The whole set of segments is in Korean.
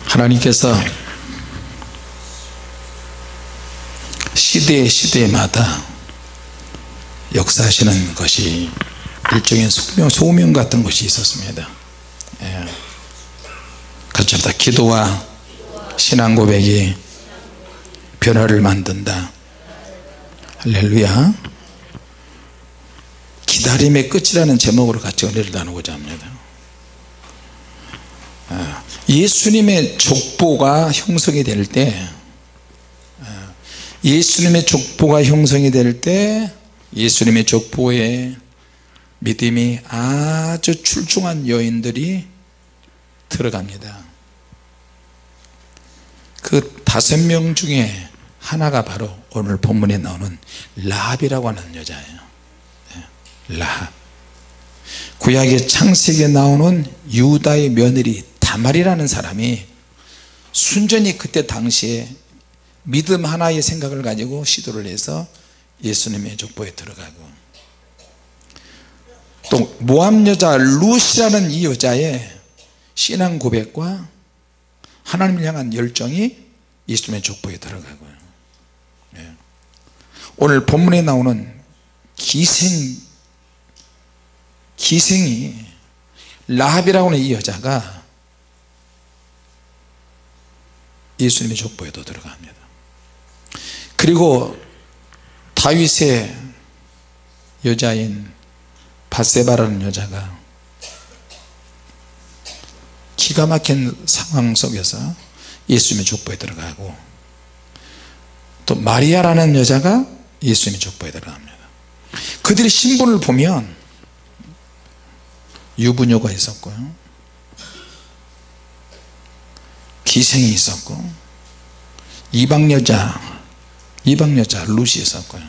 하나님께서 시대마다 역사하시는 것이 일종의 소명 같은 것이 있었습니다. 같이 합시다. 기도와 신앙 고백이 변화를 만든다. 할렐루야. 기다림의 끝이라는 제목으로 같이 은혜를 나누고자 합니다. 예수님의 족보가 형성이 될 때, 예수님의 족보가 형성이 될 때 예수님의 족보에 믿음이 아주 출중한 여인들이 들어갑니다. 그 5명 중에 하나가 바로 오늘 본문에 나오는 라합이라고 하는 여자예요. 라합. 구약의 창세기에 나오는 유다의 며느리 다말이라는 사람이 순전히 그때 당시에 믿음 하나의 생각을 가지고 시도를 해서 예수님의 족보에 들어가고, 또 모압 여자 룻이라는 이 여자의 신앙 고백과 하나님을 향한 열정이 예수님의 족보에 들어가고요. 오늘 본문에 나오는 기생이 라합이라고 하는 이 여자가 예수님의 족보에도 들어갑니다. 그리고 다윗의 여자인 밧세바라는 여자가 기가 막힌 상황 속에서 예수님의 족보에 들어가고, 또 마리아라는 여자가 예수님의 족보에 들어갑니다. 그들의 신분을 보면 유부녀가 있었고요, 기생이 있었고, 이방여자 룻이 있었고요.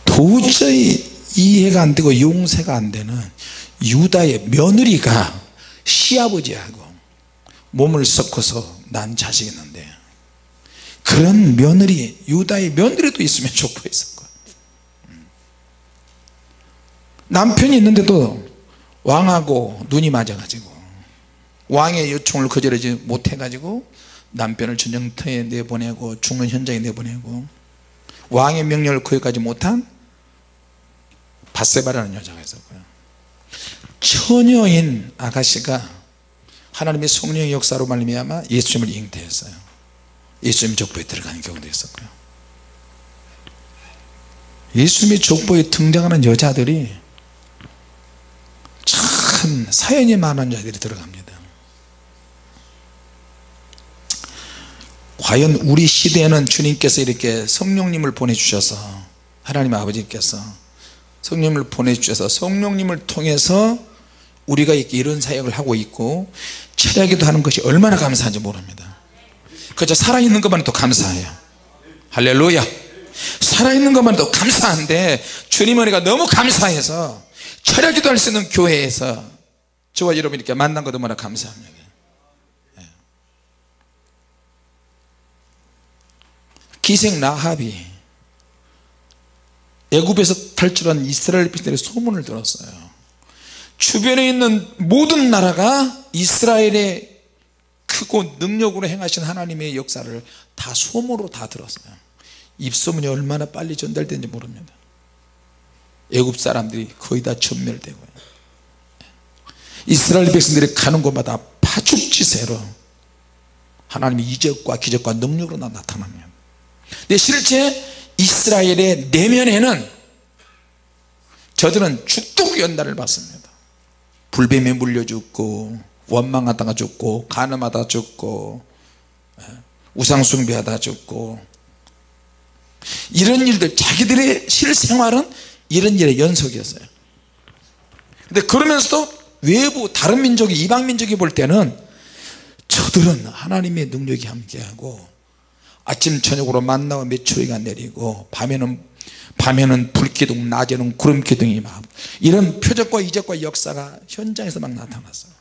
도저히 이해가 안 되고 용서가 안 되는 유다의 며느리가 시아버지하고 몸을 섞어서 난 자식이 있는데, 그런 며느리, 유다의 며느리도 있으면 족보에 있었고, 남편이 있는데도 왕하고 눈이 맞아가지고 왕의 요청을 거절하지 못해가지고 남편을 전쟁터에 내보내고 죽는 현장에 내보내고 왕의 명령을 거역하지 못한 밧세바라는 여자가 있었고요. 처녀인 아가씨가 하나님의 성령의 역사로 말미암아 예수님을 잉태했어요. 예수님 족보에 들어가는 경우도 있었고요. 예수님의 족보에 등장하는 여자들이 참 사연이 많은 여자들이 들어갑니다. 과연 우리 시대에는 주님께서 이렇게 성령님을 보내주셔서, 하나님 아버지께서 성령님을 보내주셔서 성령님을 통해서 우리가 이런 사역을 하고 있고 철야기도 하는 것이 얼마나 감사한지 모릅니다. 그저 살아있는 것만도 감사해요. 할렐루야. 살아있는 것만도 감사한데 주님 은혜가 너무 감사해서 철야기도 할 수 있는 교회에서 저와 여러분 이렇게 만난 것도 얼마나 감사합니다. 기생 라합이 애굽에서 탈출한 이스라엘 백성들의 소문을 들었어요. 주변에 있는 모든 나라가 이스라엘의 크고 능력으로 행하신 하나님의 역사를 다 소문으로 다 들었어요. 입소문이 얼마나 빨리 전달되는지 모릅니다. 애굽 사람들이 거의 다 전멸되고요, 이스라엘 백성들이 가는 곳마다 파죽지세로 하나님의 이적과 기적과 능력으로 나타납니다. 근데 실제 이스라엘의 내면에는 저들은 죽도 연단을 받습니다. 불뱀에 물려 죽고, 원망하다가 죽고, 간음하다 죽고, 우상숭배하다 죽고, 이런 일들, 자기들의 실생활은 이런 일의 연속이었어요. 근데 그러면서도 외부 다른 민족이, 이방 민족이 볼 때는 저들은 하나님의 능력이 함께하고 아침 저녁으로 만나와 메추리가 내리고 밤에는 불기둥, 낮에는 구름기둥이 막, 이런 표적과 이적과 역사가 현장에서 막 나타났어요.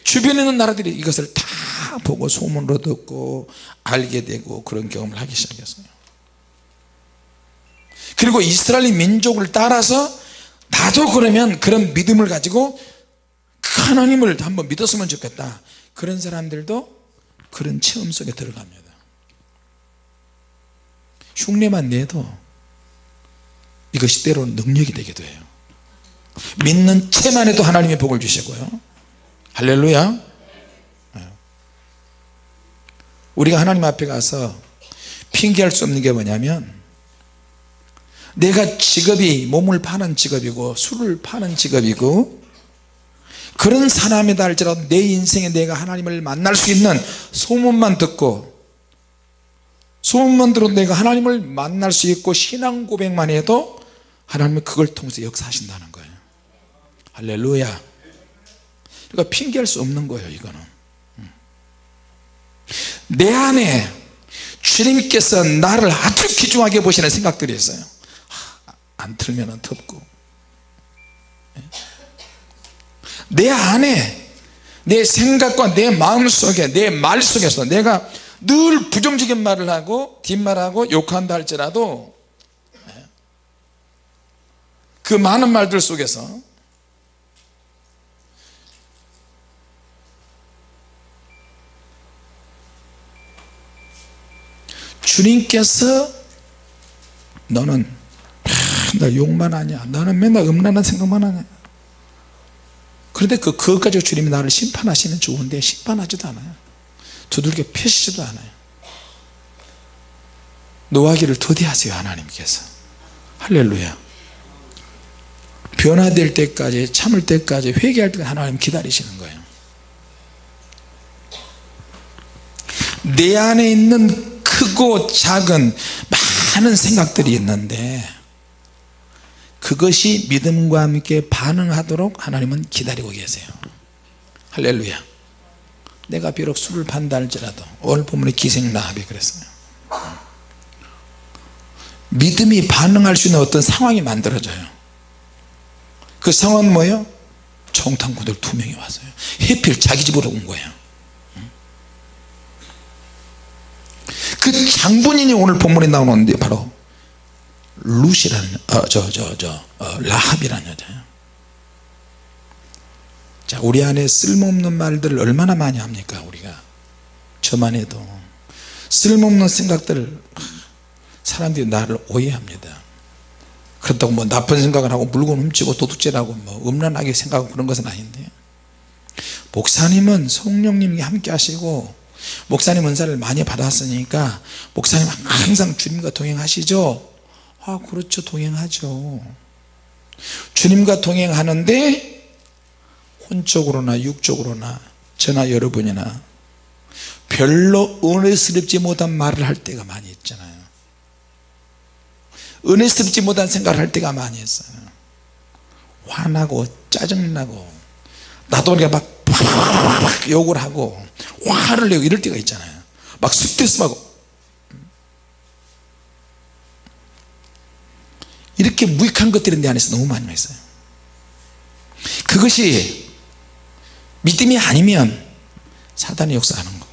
주변에 있는 나라들이 이것을 다 보고 소문으로 듣고 알게 되고 그런 경험을 하기 시작했어요. 그리고 이스라엘 민족을 따라서 나도 그러면 그런 믿음을 가지고 그 하나님을 한번 믿었으면 좋겠다, 그런 사람들도 그런 체험 속에 들어갑니다. 흉내만 내도 이것이 때로는 능력이 되기도 해요. 믿는 채만 해도 하나님의 복을 주시고요. 할렐루야. 우리가 하나님 앞에 가서 핑계할 수 없는 게 뭐냐면, 내가 직업이 몸을 파는 직업이고 술을 파는 직업이고 그런 사람이다 할지라도 내 인생에 내가 하나님을 만날 수 있는 소문만 듣고, 소문만 들어도 내가 하나님을 만날 수 있고 신앙 고백만 해도 하나님은 그걸 통해서 역사하신다는 거예요. 할렐루야. 그러니까 핑계할 수 없는 거예요. 이거는 내 안에 주님께서 나를 아주 귀중하게 보시는 생각들이 있어요. 안 틀면 덥고, 내 안에 내 생각과 내 마음속에 내 말 속에서 내가 늘 부정적인 말을 하고 뒷말하고 욕한다 할지라도 그 많은 말들 속에서 주님께서 너는 맨날 욕만 하냐, 너는 맨날 음란한 생각만 하냐. 그런데 그것 가지고 주님이 나를 심판하시면 좋은데 심판하지도 않아요. 두들겨 패시지도 않아요. 노하기를 더디하세요. 하나님께서. 할렐루야. 변화될 때까지, 참을 때까지, 회개할 때까지 하나님 기다리시는 거예요. 내 안에 있는 크고 작은 많은 생각들이 있는데 그것이 믿음과 함께 반응하도록 하나님은 기다리고 계세요. 할렐루야. 내가 비록 술을 판다 할지라도, 오늘 본문의 기생 라합이 그랬어요. 믿음이 반응할 수 있는 어떤 상황이 만들어져요. 그 상황은 뭐예요? 정탐꾼들 2명이 왔어요. 해필 자기 집으로 온 거예요. 그 장본인이 오늘 본문에 나오는데 바로 룻이라는 라합이라는 여자예요. 자, 우리 안에 쓸모없는 말들을 얼마나 많이 합니까? 우리가 저만 해도 쓸모없는 생각들을, 사람들이 나를 오해합니다. 그렇다고 뭐 나쁜 생각을 하고 물건 훔치고 도둑질하고 뭐 음란하게 생각하고 그런 것은 아닌데, 목사님은 성령님이 함께 하시고 목사님 은사를 많이 받았으니까 목사님 항상 주님과 동행하시죠? 아, 그렇죠. 동행하죠. 주님과 동행하는데 혼적으로나 육적으로나 저나 여러분이나 별로 은혜스럽지 못한 말을 할 때가 많이 있잖아요. 은혜스럽지 못한 생각을 할 때가 많이 있어요. 화나고 짜증나고 나도 모르게 막 욕을 하고 화를 내고 이럴 때가 있잖아요. 막 스트레스하고 이렇게 무익한 것들이 내 안에서 너무 많이 있어요. 그것이 믿음이 아니면 사단이 역사하는 거.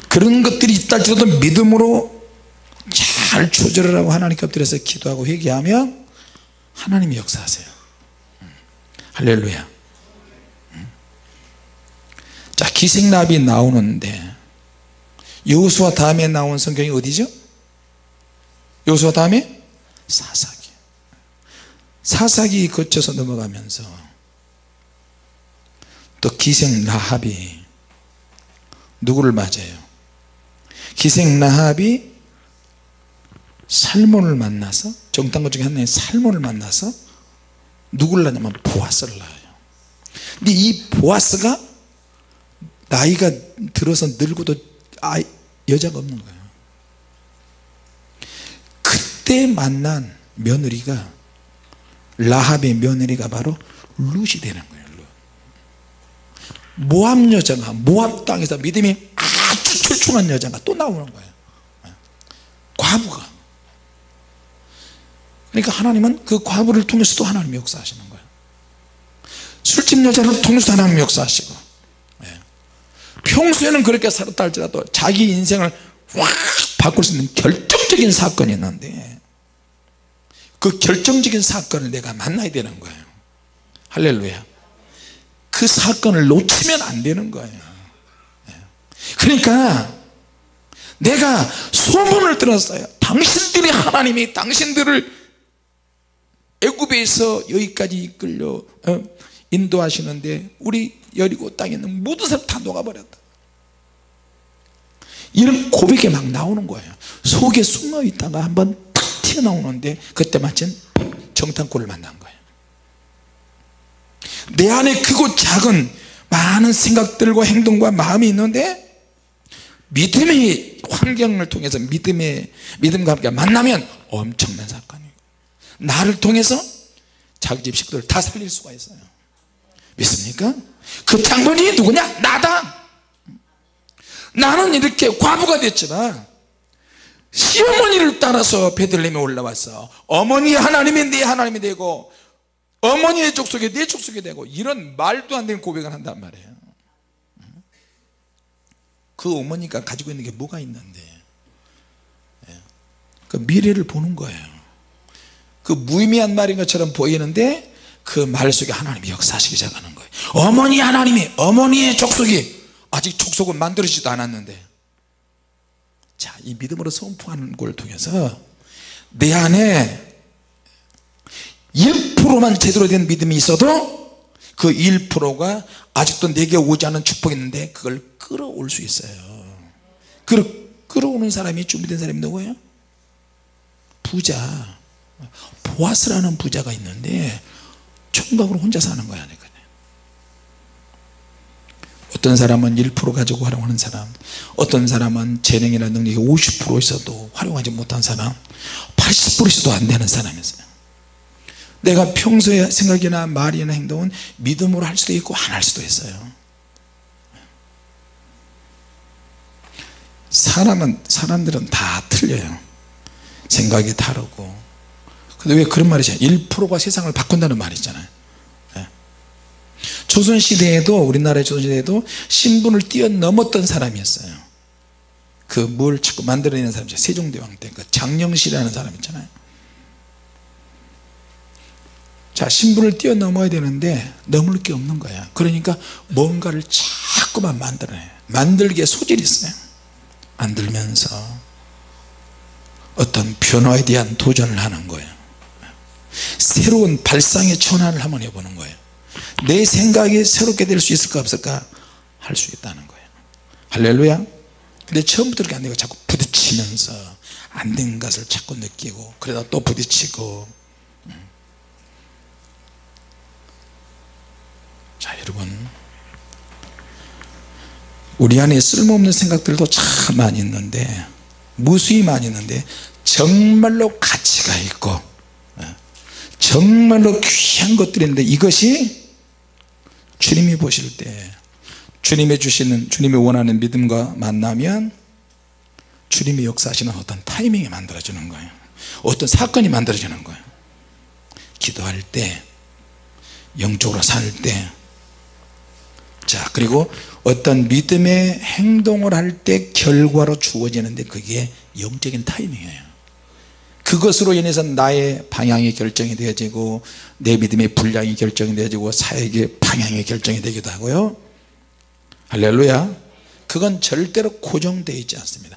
그런 것들이 있다 할지라도 믿음으로 잘 조절하라고 하나님께 엎드려서 기도하고 회개하면 하나님이 역사하세요. 할렐루야. 자, 기생라합이 나오는데 여호수아 다음에 나온 성경이 어디죠? 여호수아 다음에 사사기. 사사기 거쳐서 넘어가면서 또 기생라합이 누구를 맞아요? 기생라합이 살몬을 만나서, 정탐꾼 중에 한 명이 살몬을 만나서 누구를 낳냐면 보아스를 낳아요. 근데 이 보아스가 나이가 들어서 늙어도 여자가 없는 거예요. 그때 만난 며느리가, 라합의 며느리가 바로 룻이 되는 거예요. 룻. 모압 여자가, 모압 땅에서 믿음이 아주 출중한 여자가 또 나오는 거예요. 과부가. 그러니까 하나님은 그 과부를 통해서도 하나님이 역사하시는 거예요. 술집 여자를 통해서 하나님이 역사하시고, 평소에는 그렇게 살았다 할지라도 자기 인생을 확 바꿀 수 있는 결정적인 사건이 있는데 그 결정적인 사건을 내가 만나야 되는 거예요. 할렐루야. 그 사건을 놓치면 안 되는 거예요. 그러니까 내가 소문을 들었어요. 당신들이 하나님이 당신들을 애굽에서 여기까지 이끌려 인도하시는데 우리 여리고 땅에 있는 모든 사람 다 녹아버렸다. 이런 고백이 막 나오는 거예요. 속에 숨어 있다가 한번 탁 튀어나오는데 그때 마침 정탐꾼을 만난 거예요. 내 안에 크고 작은 많은 생각들과 행동과 마음이 있는데 믿음의 환경을 통해서 믿음과 함께 만나면 엄청난 사건이에요. 나를 통해서 자기 집 식구들 다 살릴 수가 있어요. 믿습니까? 그 장본인이 누구냐? 나다. 나는 이렇게 과부가 됐지만 시어머니를 따라서 베들레헴에 올라왔어. 어머니 하나님이 내 하나님이 되고 어머니의 족속이 내 족속이 되고 이런 말도 안 되는 고백을 한단 말이에요. 그 어머니가 가지고 있는 게 뭐가 있는데 그 미래를 보는 거예요. 그 무의미한 말인 것처럼 보이는데 그 말 속에 하나님이 역사하시기 시작하는 거예요. 어머니 하나님이 어머니의 족속이 아직 족속은 만들어지지도 않았는데 자, 이 믿음으로 선포하는 걸 통해서 내 안에 1%만 제대로 된 믿음이 있어도 그 1%가 아직도 내게 오지 않은 축복이 있는데 그걸 끌어올 수 있어요. 끌어오는 사람이 준비된 사람이 누구예요? 부자. 보아스라는 부자가 있는데 총각으로 혼자 사는 거야. 어떤 사람은 1% 가지고 활용하는 사람, 어떤 사람은 재능이나 능력이 50% 있어도 활용하지 못한 사람, 80% 있어도 안 되는 사람이 있어요. 내가 평소에 생각이나 말이나 행동은 믿음으로 할 수도 있고 안 할 수도 있어요. 사람들은 다 틀려요. 생각이 다르고. 근데 왜 그런 말이죠? 1%가 세상을 바꾼다는 말이잖아요. 조선시대에도 우리나라의 조선시대에도 신분을 뛰어넘었던 사람이었어요. 그 뭘 자꾸 만들어내는 사람이죠. 세종대왕 때 그 장영실이라는 사람 있잖아요. 자, 신분을 뛰어넘어야 되는데 넘을 게 없는 거야. 그러니까 뭔가를 자꾸만 만들어내요. 만들기에 소질이 있어요. 만들면서 어떤 변화에 대한 도전을 하는 거예요. 새로운 발상의 전환을 한번 해보는 거예요. 내 생각이 새롭게 될 수 있을까 없을까 할 수 있다는 거예요. 할렐루야. 근데 처음부터 그렇게 안 되고 자꾸 부딪히면서 안 된 것을 자꾸 느끼고 그러다 또 부딪히고. 자, 여러분, 우리 안에 쓸모없는 생각들도 참 많이 있는데, 무수히 많이 있는데 정말로 가치가 있고 정말로 귀한 것들인데 이것이 주님이 보실 때 주님이 주시는, 주님이 원하는 믿음과 만나면 주님이 역사하시는 어떤 타이밍이 만들어지는 거예요. 어떤 사건이 만들어지는 거예요. 기도할 때, 영적으로 살 때, 자, 그리고 어떤 믿음의 행동을 할 때 결과로 주어지는데 그게 영적인 타이밍이에요. 그것으로 인해서 나의 방향이 결정이 되어지고 내 믿음의 분량이 결정이 되어지고 사역의 방향이 결정이 되기도 하고요. 할렐루야. 그건 절대로 고정되어 있지 않습니다.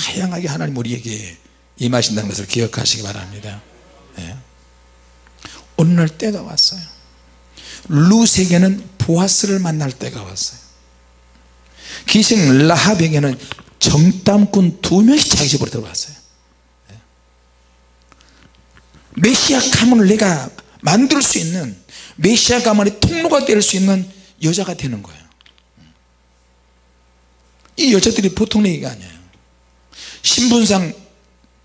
다양하게 하나님 우리에게 임하신다는 것을 기억하시기 바랍니다. 네. 어느 날 때가 왔어요. 룻에게는 보아스를 만날 때가 왔어요. 기생 라합에게는 정탐꾼 2명이 자기 집으로 들어왔어요. 메시아 가문을 내가 만들 수 있는, 메시아 가문의 통로가 될 수 있는 여자가 되는 거예요. 이 여자들이 보통 얘기가 아니에요. 신분상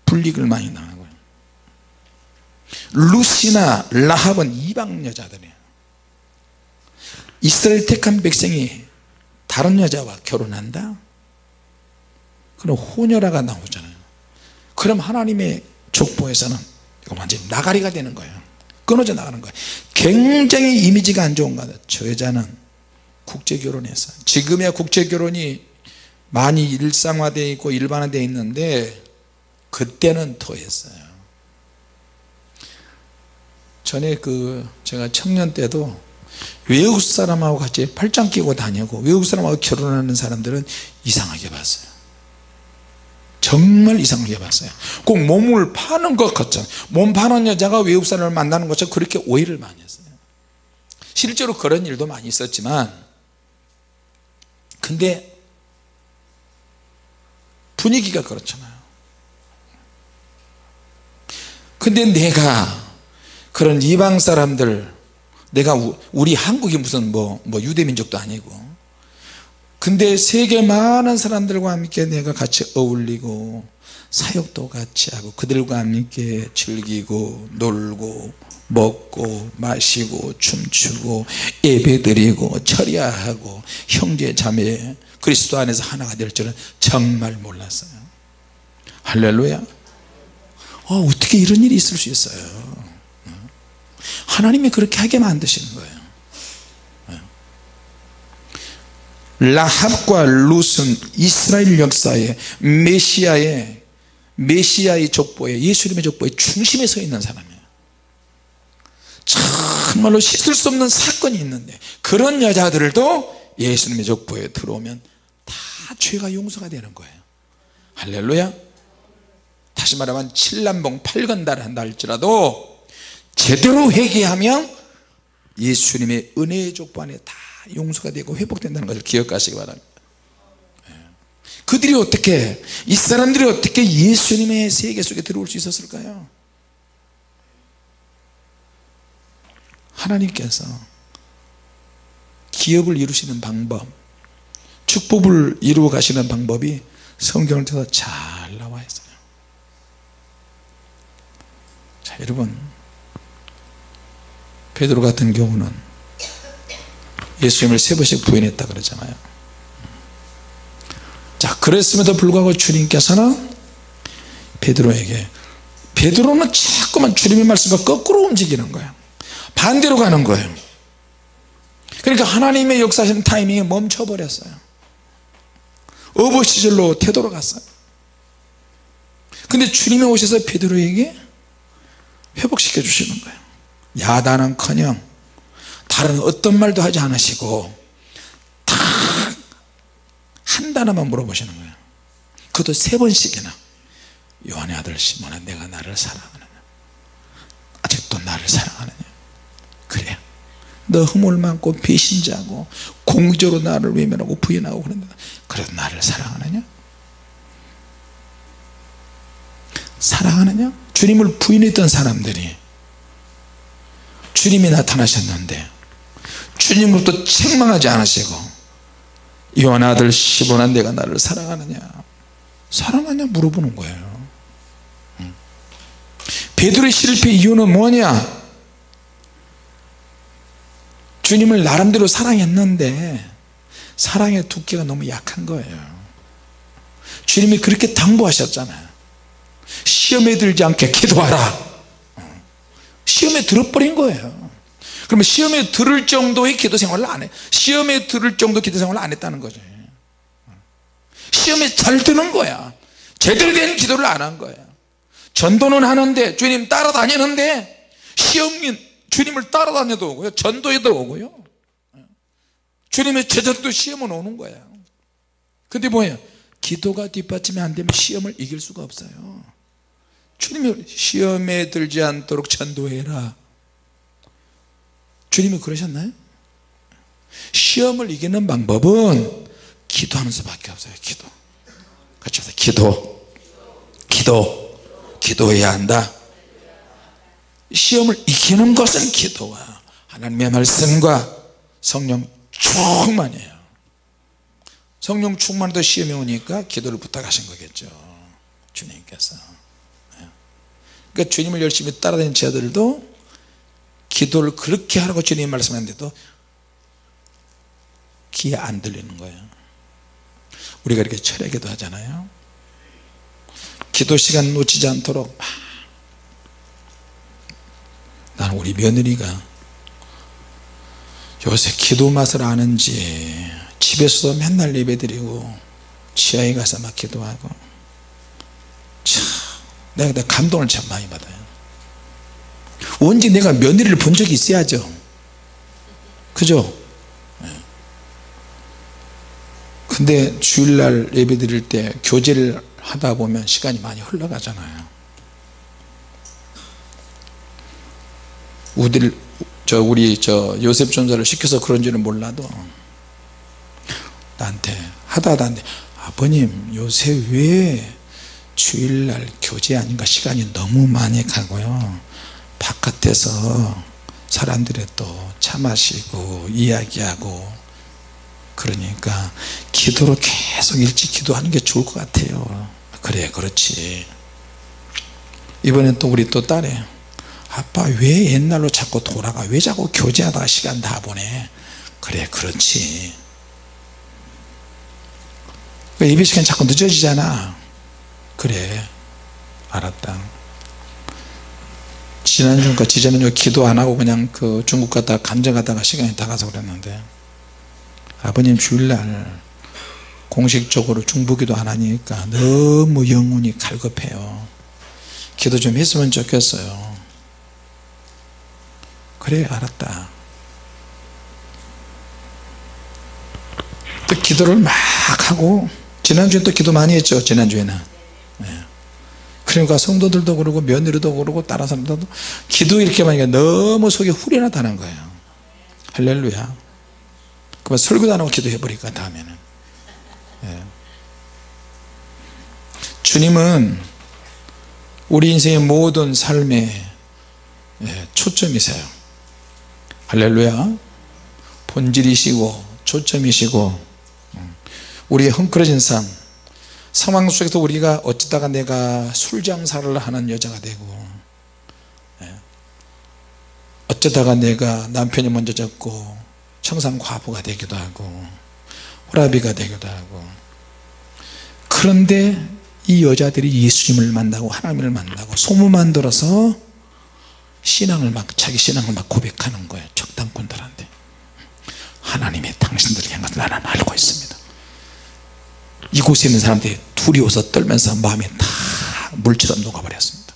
불이익을 많이 당하고요. 룻이나 라합은 이방 여자들이에요. 이스라엘 택한 백성이 다른 여자와 결혼한다? 그럼 호녀라가 나오잖아요. 그럼 하나님의 족보에서는 이거 완전히 나가리가 되는 거예요. 끊어져 나가는 거예요. 굉장히 이미지가 안 좋은 거예요. 저 여자는 국제결혼했어요. 지금이야 국제결혼이 많이 일상화되어 있고 일반화되어 있는데 그때는 더했어요. 전에 제가 청년 때도 외국 사람하고 같이 팔짱 끼고 다니고 외국 사람하고 결혼하는 사람들은 이상하게 봤어요. 정말 이상하게 봤어요. 꼭 몸을 파는 것 같죠. 몸 파는 여자가 외국 사람을 만나는 것처럼 그렇게 오해를 많이 했어요. 실제로 그런 일도 많이 있었지만, 근데 분위기가 그렇잖아요. 근데 내가 그런 이방 사람들, 내가 우리 한국이 무슨 뭐 유대민족도 아니고, 근데 세계 많은 사람들과 함께 내가 같이 어울리고 사역도 같이 하고 그들과 함께 즐기고 놀고 먹고 마시고 춤추고 예배드리고 철야하고 형제 자매 그리스도 안에서 하나가 될 줄은 정말 몰랐어요. 할렐루야. 어떻게 이런 일이 있을 수 있어요. 하나님이 그렇게 하게 만드시는 거예요. 라합과 룻은 이스라엘 역사에 메시아의 족보에, 예수님의 족보에 중심에 서 있는 사람이에요. 정말로 씻을 수 없는 사건이 있는데 그런 여자들도 예수님의 족보에 들어오면 다 죄가 용서가 되는 거예요. 할렐루야. 다시 말하면 7남봉 8건달 한다 할지라도 제대로 회개하면 예수님의 은혜의 족보 안에 다 용서가 되고 회복된다는 것을 기억하시기 바랍니다. 그들이 어떻게, 이 사람들이 어떻게 예수님의 세계 속에 들어올 수 있었을까요? 하나님께서 기업을 이루시는 방법, 축복을 이루어 가시는 방법이 성경을 통해서 잘 나와 있어요. 자, 여러분, 베드로 같은 경우는 예수님을 3번씩 부인했다 그러잖아요. 자, 그랬음에도 불구하고 주님께서는 베드로는 자꾸만 주님의 말씀과 거꾸로 움직이는 거예요. 반대로 가는 거예요. 그러니까 하나님의 역사하시는 타이밍이 멈춰버렸어요. 어부 시절로 되돌아갔어요. 근데 주님이 오셔서 베드로에게 회복시켜 주시는 거예요. 야단은커녕 다른 어떤 말도 하지 않으시고 딱 한 단어만 물어보시는 거예요. 그것도 3번씩이나. 요한의 아들 시몬아, 내가 나를 사랑하느냐? 아직도 나를 사랑하느냐? 그래, 너 허물 많고 배신자고 공적으로 나를 외면하고 부인하고 그런데 그래도 나를 사랑하느냐? 사랑하느냐? 주님을 부인했던 사람들이 주님이 나타나셨는데 주님으로부터 책망하지 않으시고 요한 아들 시몬아, 내가 나를 사랑하느냐? 사랑하냐 물어보는 거예요. 베드로의 실패 이유는 뭐냐? 주님을 나름대로 사랑했는데 사랑의 두께가 너무 약한 거예요. 주님이 그렇게 당부하셨잖아요. 시험에 들지 않게 기도하라. 시험에 들어버린 거예요. 그러면 시험에 들을 정도의 기도 생활을 안 해. 시험에 들을 정도 기도 생활을 안 했다는 거죠. 시험에 잘 드는 거야. 제대로 된 기도를 안 한 거야. 전도는 하는데 주님 따라다니는데 시험인 주님을 따라다녀도 오고요, 전도에도 오고요, 주님의 제자도 시험은 오는 거야. 근데 뭐예요? 기도가 뒷받침이 안 되면 시험을 이길 수가 없어요. 주님이 시험에 들지 않도록 전도해라. 주님이 그러셨나요? 시험을 이기는 방법은 기도하는 수밖에 없어요. 기도. 같이 하세요. 기도해야 한다. 시험을 이기는 것은 기도와 하나님의 말씀과 성령 충만이에요. 성령 충만해도 시험이 오니까 기도를 부탁하신 거겠죠, 주님께서. 그러니까 주님을 열심히 따라다니는 제자들도 기도를 그렇게 하라고 주님이 말씀하는데도 귀에 안 들리는 거예요. 우리가 이렇게 철야기도 하잖아요. 기도 시간 놓치지 않도록 나는 우리 며느리가 요새 기도 맛을 아는지 집에서도 맨날 예배드리고 지하에 가서 막 기도하고, 참 내가 감동을 참 많이 받아요. 언제 내가 며느리를 본 적이 있어야죠. 그죠? 근데 주일날 예배 드릴 때 교제를 하다 보면 시간이 많이 흘러가잖아요. 우리 요셉 전사를 시켜서 그런지는 몰라도 나한테 하다 하는데 아버님 요새 왜 주일날 교제 아닌가 시간이 너무 많이 가고요 바깥에서 사람들이 또 차 마시고 이야기하고 그러니까 기도로 계속 일찍 기도하는 게 좋을 것 같아요. 그래 그렇지. 이번엔 또 우리 또 딸이 아빠 왜 옛날로 자꾸 돌아가 왜 자꾸 교제하다가 시간 다 보내. 그래 그렇지. 예배 시간이 자꾸 늦어지잖아. 그래 알았다. 지난주인가 지난주 기도 안 하고 그냥 그 중국 갔다가 간정 갔다가 시간이 다 가서 그랬는데 아버님 주일날 공식적으로 중보기도 안 하니까 너무 영혼이 갈급해요. 기도 좀 했으면 좋겠어요. 그래 알았다. 또 기도를 막 하고 지난주에 또 기도 많이 했죠. 지난주에는 그러니까 성도들도 그러고 며느리도 그러고 다른 사람들도 기도 이렇게 많이 하니까 너무 속이 후련하다는 거예요. 할렐루야. 그러면 설교도 안 하고 기도해버릴까 다음에는. 주님은 우리 인생의 모든 삶에 초점이세요. 할렐루야. 본질이시고 초점이시고 우리의 헝클어진 삶 상황 속에서 우리가 어쩌다가 내가 술 장사를 하는 여자가 되고 어쩌다가 내가 남편이 먼저 잡고 청산과부가 되기도 하고 호라비가 되기도 하고 그런데 이 여자들이 예수님을 만나고 하나님을 만나고 소문만 들어서 신앙을 막 자기 신앙을 막 고백하는 거예요. 적당꾼들한테 하나님이 당신들을 향해서 나는 알고 있습니다. 이곳에 있는 사람들이 두려워서 떨면서 마음이 다 물처럼 녹아버렸습니다.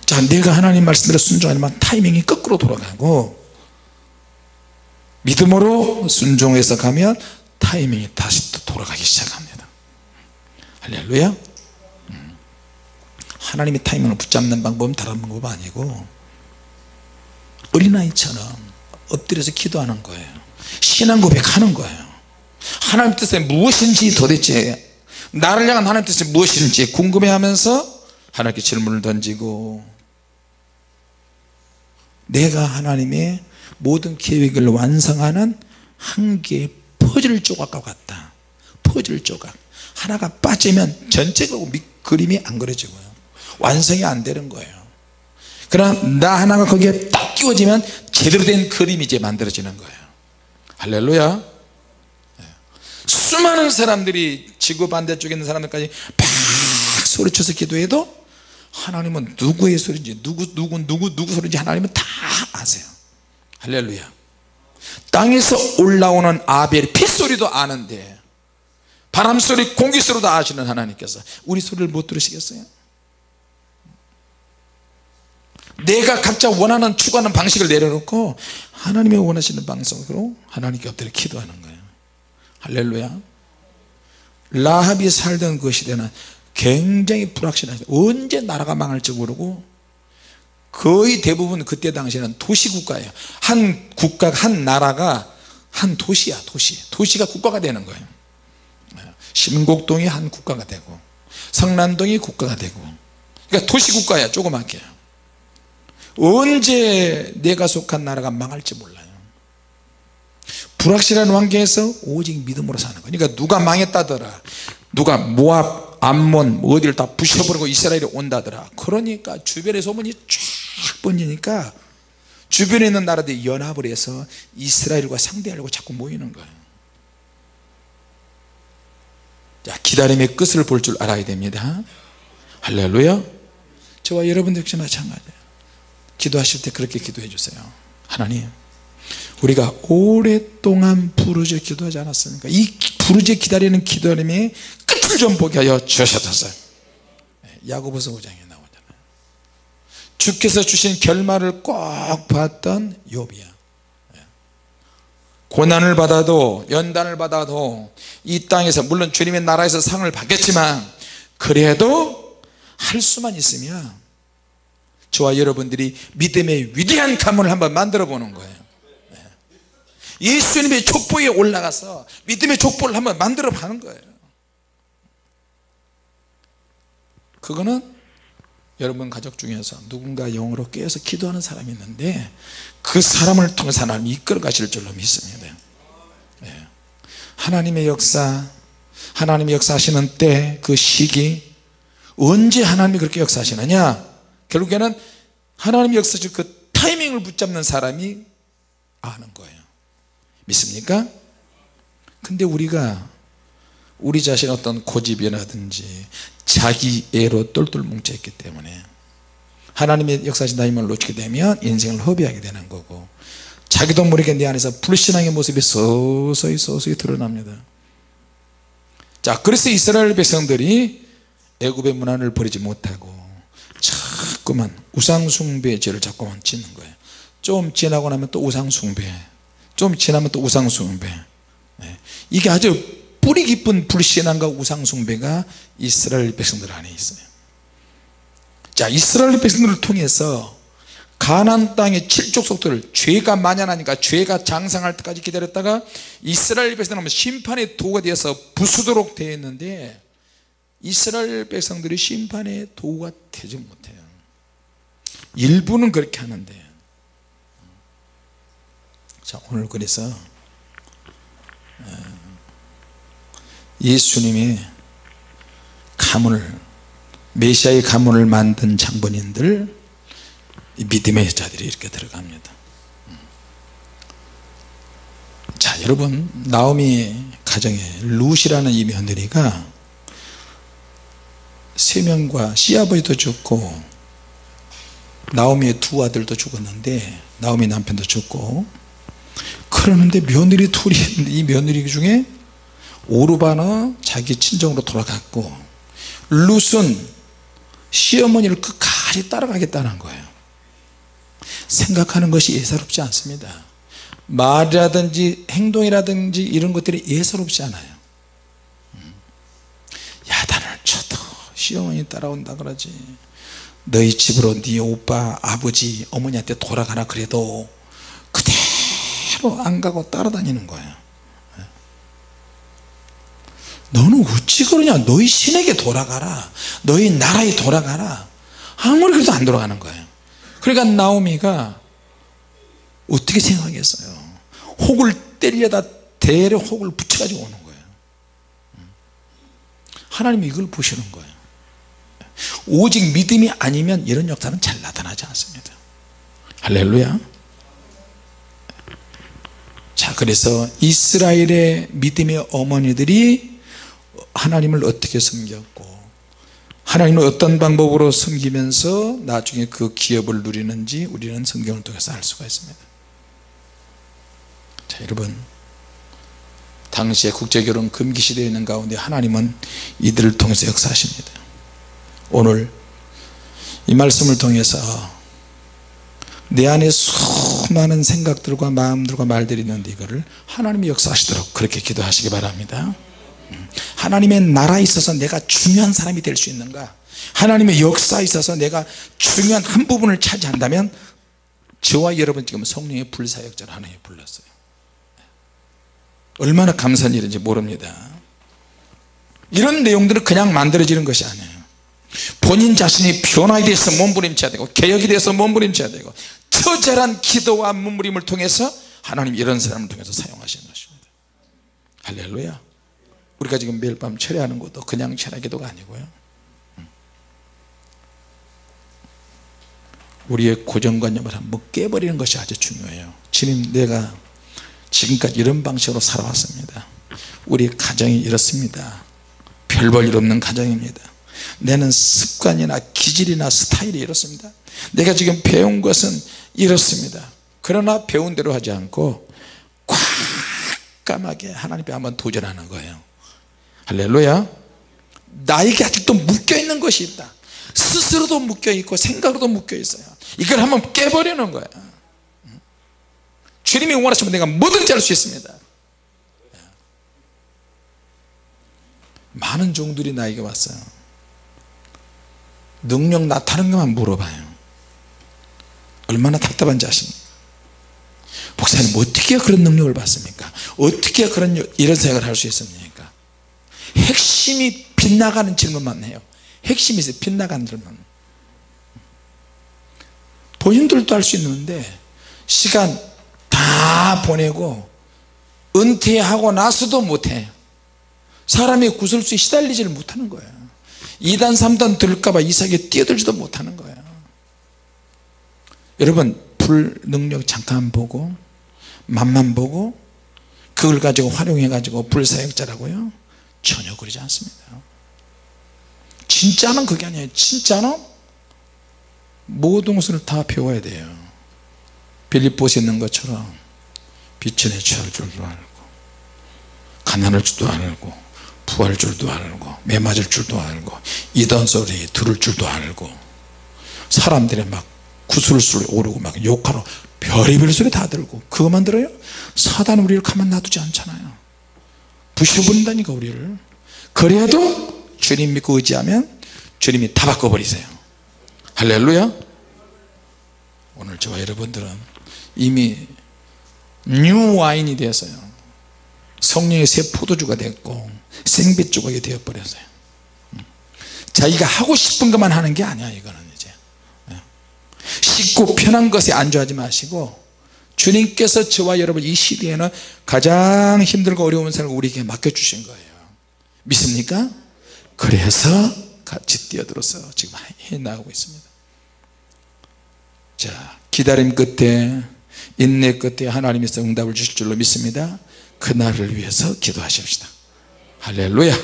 자, 내가 하나님 말씀대로 순종하면 타이밍이 거꾸로 돌아가고 믿음으로 순종해서 가면 타이밍이 다시 또 돌아가기 시작합니다. 할렐루야. 하나님의 타이밍을 붙잡는 방법은 다른 방법 아니고 어린아이처럼 엎드려서 기도하는 거예요. 신앙 고백하는 거예요. 하나님 뜻에 무엇인지 도대체 나를 향한 하나님 뜻이 무엇인지 궁금해하면서 하나님께 질문을 던지고 내가 하나님의 모든 계획을 완성하는 한 개의 퍼즐 조각과 같다. 퍼즐 조각 하나가 빠지면 전체가 그림이 안 그려지고요 완성이 안 되는 거예요. 그러나 나 하나가 거기에 딱 끼워지면 제대로 된 그림이 이제 만들어지는 거예요. 할렐루야. 수많은 사람들이 지구 반대쪽에 있는 사람들까지 막 소리쳐서 기도해도 하나님은 누구의 소리인지 누구 소리인지 하나님은 다 아세요. 할렐루야. 땅에서 올라오는 아벨 핏소리도 아는데 바람소리 공기소리도 아시는 하나님께서 우리 소리를 못 들으시겠어요? 내가 각자 원하는 추구하는 방식을 내려놓고 하나님이 원하시는 방식으로 하나님께 엎드려 기도하는 거예요. 할렐루야. 라합이 살던 그 시대는 굉장히 불확실하죠. 언제 나라가 망할지 모르고 거의 대부분 그때 당시에는 도시국가예요. 한 국가 한 나라가 한 도시야. 도시가 국가가 되는 거예요. 심곡동이 한 국가가 되고 성남동이 국가가 되고 그러니까 도시국가야. 조그맣게 언제 내가 속한 나라가 망할지 몰라요. 불확실한 환경에서 오직 믿음으로 사는 거예요. 그러니까 누가 망했다더라 누가 모압 암몬 어디를 다 부셔버리고 이스라엘이 온다더라 그러니까 주변에 소문이 쫙 번지니까 주변에 있는 나라들이 연합을 해서 이스라엘과 상대하려고 자꾸 모이는 거예요. 자, 기다림의 끝을 볼 줄 알아야 됩니다. 할렐루야. 저와 여러분들 역시 마찬가지예요. 기도하실 때 그렇게 기도해 주세요. 하나님 우리가 오랫동안 부르짖어 기도하지 않았습니까? 이 부르짖어 기다리는 기도림의 끝을 좀 보게 하여 주셔서 야고보서 5장에 나오잖아요. 주께서 주신 결말을 꼭 봤던 욥이야. 고난을 받아도 연단을 받아도 이 땅에서 물론 주님의 나라에서 상을 받겠지만 그래도 할 수만 있으면 저와 여러분들이 믿음의 위대한 가문을 한번 만들어 보는 거예요. 예수님의 족보에 올라가서 믿음의 족보를 한번 만들어 보는 거예요. 그거는 여러분 가족 중에서 누군가 영으로 깨어서 기도하는 사람이 있는데 그 사람을 통해서 하나님이 이끌어 가실 줄로 믿습니다. 하나님의 역사, 하나님이 역사하시는 때 그 시기, 언제 하나님이 그렇게 역사하시느냐, 결국에는 하나님이 역사하실 그 타이밍을 붙잡는 사람이 아는 거예요. 믿습니까? 근데 우리가 우리 자신의 어떤 고집이라든지 자기애로 똘똘 뭉쳐있기 때문에 하나님의 역사하신 타이밍을 놓치게 되면 인생을 허비하게 되는 거고, 자기도 모르게 내 안에서 불신앙의 모습이 서서히 드러납니다. 자, 그래서 이스라엘 백성들이 애굽의 문화를 버리지 못하고 자꾸만 우상숭배의 죄를 자꾸만 짓는 거예요. 좀 지나고 나면 또 우상숭배, 좀 지나면 또 우상숭배. 이게 아주 뿌리 깊은 불신앙과 우상숭배가 이스라엘 백성들 안에 있어요. 자, 이스라엘 백성들을 통해서 가나안 땅의 7족속들을 죄가 만연하니까 죄가 장상할 때까지 기다렸다가 이스라엘 백성들은 심판의 도구가 되어서 부수도록 되어 있는데 이스라엘 백성들이 심판의 도구가 되지 못해요. 일부는 그렇게 하는데, 자, 오늘 그래서 예수님의 가문을, 메시아의 가문을 만든 장본인들, 믿음의 여자들이 이렇게 들어갑니다. 자, 여러분, 나오미 가정에 룻이라는 이 며느리가 3명과 시아버지도 죽고 나오미의 2 아들도 죽었는데, 나오미 남편도 죽고, 그러는데 며느리 둘이 있는데 이 며느리 중에 오르바는 자기 친정으로 돌아갔고 룻은 시어머니를 끝까지 따라가겠다는 거예요. 생각하는 것이 예사롭지 않습니다. 말이라든지 행동이라든지 이런 것들이 예사롭지 않아요. 야단을 쳐도 시어머니 따라온다 그러지, 너희 집으로 네 오빠 아버지 어머니한테 돌아가라 그래도 그대로 안 가고 따라다니는 거예요. 너는 어찌 그러냐, 너희 신에게 돌아가라, 너희 나라에 돌아가라. 아무리 그래도 안 돌아가는 거예요. 그러니까 나오미가 어떻게 생각했어요? 혹을 때리려다 대래 혹을 붙여가지고 오는 거예요. 하나님이 이걸 보시는 거예요. 오직 믿음이 아니면 이런 역사는 잘 나타나지 않습니다. 할렐루야. 자, 그래서 이스라엘의 믿음의 어머니들이 하나님을 어떻게 섬겼고 하나님을 어떤 방법으로 섬기면서 나중에 그 기업을 누리는지 우리는 성경을 통해서 알 수가 있습니다. 자, 여러분, 당시에 국제결혼 금기시대에 있는 가운데 하나님은 이들을 통해서 역사하십니다. 오늘 이 말씀을 통해서 내 안에 수많은 생각들과 마음들과 말들이 있는데 이거를 하나님이 역사하시도록 그렇게 기도하시기 바랍니다. 하나님의 나라에 있어서 내가 중요한 사람이 될 수 있는가, 하나님의 역사에 있어서 내가 중요한 한 부분을 차지한다면 저와 여러분 지금 성령의 불사역자를 하나님이 불렀어요. 얼마나 감사한 일인지 모릅니다. 이런 내용들은 그냥 만들어지는 것이 아니에요. 본인 자신이 변화에 대해서 몸부림쳐야 되고 개혁에 대해서 몸부림쳐야 되고 처절한 기도와 몸부림을 통해서 하나님 이런 사람을 통해서 사용하시는 것입니다. 할렐루야. 우리가 지금 매일 밤 철야하는 것도 그냥 철야 기도가 아니고요, 우리의 고정관념을 한번 깨버리는 것이 아주 중요해요. 주님, 내가 지금까지 이런 방식으로 살아왔습니다. 우리 가정이 이렇습니다. 별 볼 일 없는 가정입니다. 내는 습관이나 기질이나 스타일이 이렇습니다. 내가 지금 배운 것은 이렇습니다. 그러나 배운 대로 하지 않고 꽉까맣게 하나님 앞에 한번 도전하는 거예요. 할렐루야. 나에게 아직도 묶여있는 것이 있다. 스스로도 묶여있고 생각으로도 묶여있어요. 이걸 한번 깨버리는 거야. 주님이 원하시면 내가 뭐든지 할 수 있습니다. 많은 종들이 나에게 왔어요. 능력 나타나는 것만 물어봐요. 얼마나 답답한지 아십니까? 목사님 어떻게 그런 능력을 받습니까? 어떻게 이런 생각을 할 수 있습니까? 핵심이 빗나가는 질문만 해요. 핵심이 있어요. 빗나가는 질문. 본인들도 할 수 있는데 시간 다 보내고 은퇴하고 나서도 못해. 사람의 구설수에 시달리지를 못하는 거예요. 2단 3단 들을까봐 이삭에 뛰어들지도 못하는 거예요. 여러분 불능력 잠깐 보고 맛만 보고 그걸 가지고 활용해 가지고 불사역자라고요? 전혀 그러지 않습니다. 진짜는 그게 아니에요. 진짜는 모든 것을 다 배워야 돼요. 빌립보에 있는 것처럼 빛에 처할 줄도 알고 가난할 줄도 알고 부할 줄도 알고 매 맞을 줄도 알고 이단 소리 들을 줄도 알고 사람들이 막 구술술 오르고 막 욕하러 별의별 소리 다 들고 그것만 들어요? 사단은 우리를 가만 놔두지 않잖아요. 부셔버린다니까 우리를. 그래도 주님 믿고 의지하면 주님이 다 바꿔버리세요. 할렐루야. 오늘 저와 여러분들은 이미 뉴 와인이 되었어요. 성령의 새 포도주가 됐고 생빛 조각이 되어버렸어요. 자기가 하고 싶은 것만 하는 게 아니야. 이거는 이제 쉽고 편한 것에 안주하지 마시고 주님께서 저와 여러분 이 시대에는 가장 힘들고 어려운 삶을 우리에게 맡겨주신 거예요. 믿습니까? 그래서 같이 뛰어들어서 지금 해나가고 있습니다. 자, 기다림 끝에 인내 끝에 하나님께서 응답을 주실 줄로 믿습니다. 그날을 위해서 기도하십시다. 할렐루야.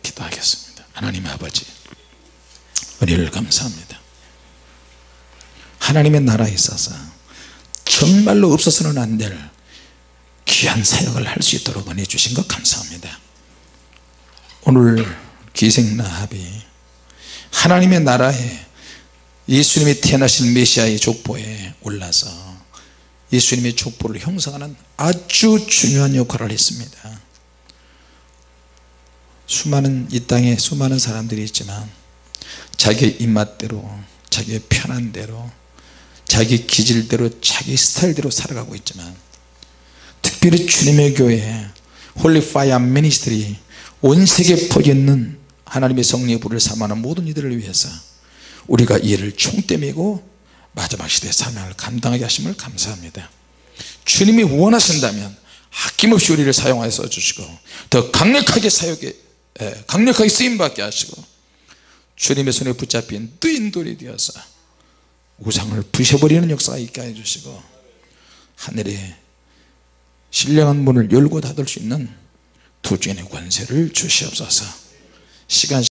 기도하겠습니다. 하나님 아버지 은혜를 감사합니다. 하나님의 나라에 있어서 정말로 없어서는 안 될 귀한 사역을 할 수 있도록 은혜 주신 것 감사합니다. 오늘 기생라합이 하나님의 나라에 예수님이 태어나신 메시아의 족보에 올라서 예수님의 족보를 형성하는 아주 중요한 역할을 했습니다. 이 땅에 수많은 사람들이 있지만 자기의 입맛대로 자기의 편한 대로 자기 기질대로 자기 스타일대로 살아가고 있지만 특별히 주님의 교회 홀리 파이어 미니스트리 온 세계에 퍼져있는 하나님의 성령의 불을 삼아하는 모든 이들을 위해서 우리가 이 일을 총대매고 마지막 시대의 사명을 감당하게 하심을 감사합니다. 주님이 원하신다면 아낌없이 우리를 사용하여 써주시고 더 강력하게 강력하게 쓰임받게 하시고 주님의 손에 붙잡힌 뜨인 돌이 되어서 우상을 부셔버리는 역사가 있게 해주시고 하늘에 신령한 문을 열고 닫을 수 있는 두 주인의 권세를 주시옵소서. 시간